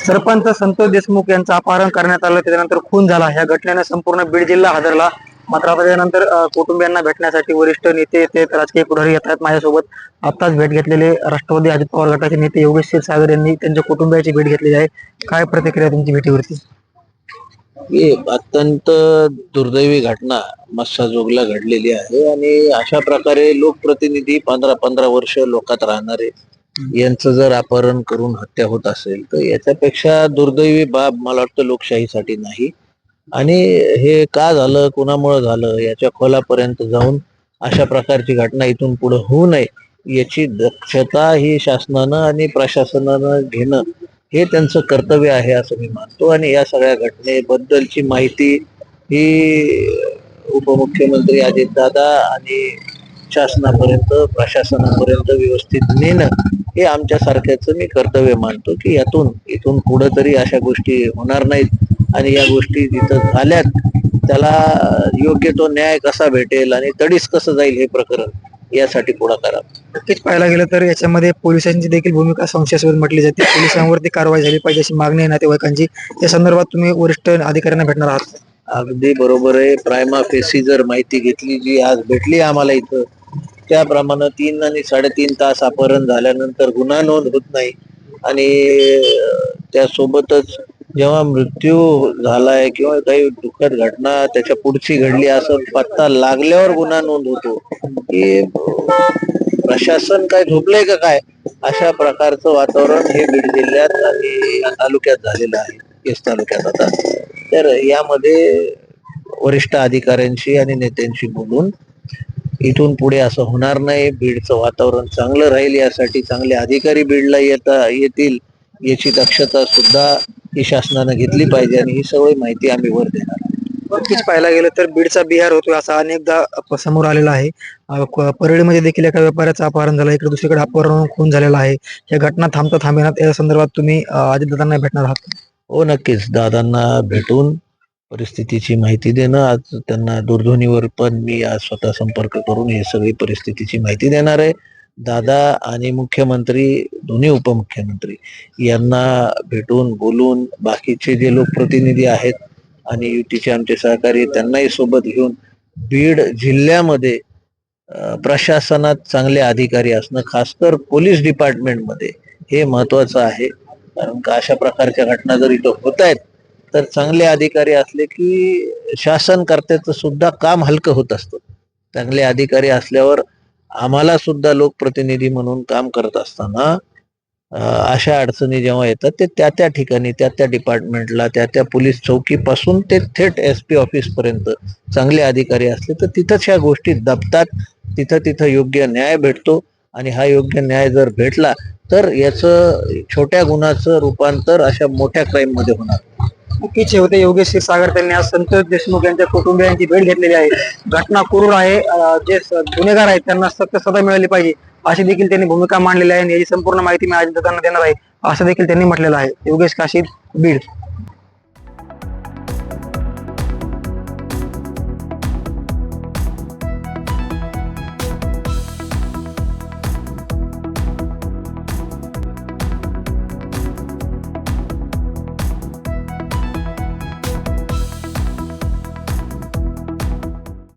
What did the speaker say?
सरपंच संतोष देशमुख यांचं अपहरण करण्यात आलं, त्याच्यानंतर खून झाला. या घटनेने संपूर्ण बीड जिल्हा हादरला. मात्र आता त्यानंतर कुटुंबियांना भेटण्यासाठी वरिष्ठ नेते ते राजकीय पुढारी येत आहेत माझ्यासोबत. आताच भेट घेतलेले राष्ट्रवादी अजित पवार गटाचे नेते योगेश क्षीरसागर यांनी त्यांच्या कुटुंबियाची भेट घेतलेली आहे. काय प्रतिक्रिया तुमची भेटीवरती? ही अत्यंत दुर्दैवी घटना मस्साजोगला घडलेली आहे आणि अशा प्रकारे लोकप्रतिनिधी 15-15 वर्ष लोकात राहणारे यांचं जर अपहरण करून हत्या होत असेल तर याच्यापेक्षा दुर्दैवी बाब मला वाटतं लोकशाहीसाठी नाही. आणि हे का झालं, कोणामुळे झालं, याच्या खोलापर्यंत जाऊन अशा प्रकारची घटना इथून पुढे होऊ नये याची दक्षता ही शासनानं आणि प्रशासनानं घेणं हे त्यांचं कर्तव्य आहे असं मी मानतो. आणि या सगळ्या घटनेबद्दलची माहिती ही उपमुख्यमंत्री अजितदादा आणि शासनापर्यंत प्रशासनापर्यंत व्यवस्थित नेणं हे आमच्या सारख्याचं मी कर्तव्य मानतो की इथून पुढे तरी अशा गोष्टी होणार नाहीत आणि या गोष्टी जिथं झाल्यात त्याला योग्य तो न्याय कसा भेटेल आणि तडीस कसं जाईल हे प्रकरण यासाठी पुढाकार. नक्कीच पाहायला गेलं तर याच्यामध्ये पोलिसांची देखील भूमिका संशयास्पद म्हटली जाते. पोलिसांवरती कारवाई झाली पाहिजे अशी मागणी आहे नातेवाईकांची. त्या संदर्भात तुम्ही वरिष्ठ अधिकाऱ्यांना भेटणार आहात? अगदी बरोबर आहे. प्रायमा फेसी जर माहिती घेतली जी आज भेटली आम्हाला इथं त्याप्रमाणे 3 आणि 3.5 तास अपहरण झाल्यानंतर गुन्हा नोंद होत नाही आणि त्यासोबतच जेव्हा मृत्यू झालाय किंवा काही दुःखद घटना त्याच्या पुढची घडली असं पत्ता लागल्यावर गुन्हा नोंद होतो की प्रशासन काय झोपलंय का काय अशा प्रकारचं वातावरण हे बीड जिल्ह्यात आणि या तालुक्यात झालेलं आहे. केस तालुक्यात आता तर यामध्ये वरिष्ठ अधिकाऱ्यांशी आणि नेत्यांशी बोलून इथून पुढे असं होणार नाही, बीडचं वातावरण चांगलं राहील यासाठी चांगले अधिकारी बीडला येतील याची दक्षता सुद्धा ही शासनानं घेतली पाहिजे आणि ही सगळी माहिती आम्ही वर देणार. नक्कीच पाहायला गेलं तर बीडचा बिहार होतोय असा अनेकदा समोर आलेला आहे. परळीमध्ये देखील एका व्यापाऱ्याचं अपहरण झालं, इकडे दुसरीकडे अपहरण खून झालेला आहे. या घटना थांबता थांबेनात या संदर्भात तुम्ही अजितदादांना भेटणार आहात? हो नक्कीच, दादांना भेटून परिस्थितीची माहिती देणं. आज त्यांना दूरध्वनीवर पण मी आज स्वतः संपर्क करून हे सगळी परिस्थितीची माहिती देणार आहे. दादा आणि मुख्यमंत्री दोन्ही उपमुख्यमंत्री यांना भेटून बोलून बाकीचे जे लोकप्रतिनिधी आहेत आणि युतीचे आमचे सहकारी त्यांनाही सोबत घेऊन बीड जिल्ह्यामध्ये प्रशासनात चांगले अधिकारी असणं खासकर पोलीस डिपार्टमेंटमध्ये हे महत्वाचं आहे. कारण का अशा प्रकारच्या घटना जर इथं होत आहेत तर चांगले अधिकारी असले की शासनकर्त्याचं सुद्धा काम हलकं होत असतं. चांगले अधिकारी असल्यावर आम्हाला सुद्धा लोकप्रतिनिधी म्हणून काम करत असताना अशा अडचणी जेव्हा येतात ते त्या ठिकाणी त्या डिपार्टमेंटला त्या पोलीस चौकीपासून ते थेट SP ऑफिस पर्यंत चांगले अधिकारी असले तर तिथंच ह्या गोष्टी दबतात. तिथं योग्य न्याय भेटतो आणि हा योग्य न्याय जर भेटला तर याचं छोट्या गुन्ह्याचं रूपांतर अशा मोठ्या क्राईम मध्ये होणार. नक्कीच होते योगेश क्षीरसागर त्यांनी आज संतोष देशमुख यांच्या कुटुंबियांची भेट घेतलेली आहे. घटना क्रूर आहे, जे गुन्हेगार आहेत त्यांना सक्त सजा मिळाली पाहिजे अशी देखील त्यांनी भूमिका मांडलेली आहे. याची संपूर्ण माहिती मी अजितदादांना देणार आहे असं देखील त्यांनी म्हटलेलं आहे. योगेश काशीद, बीड.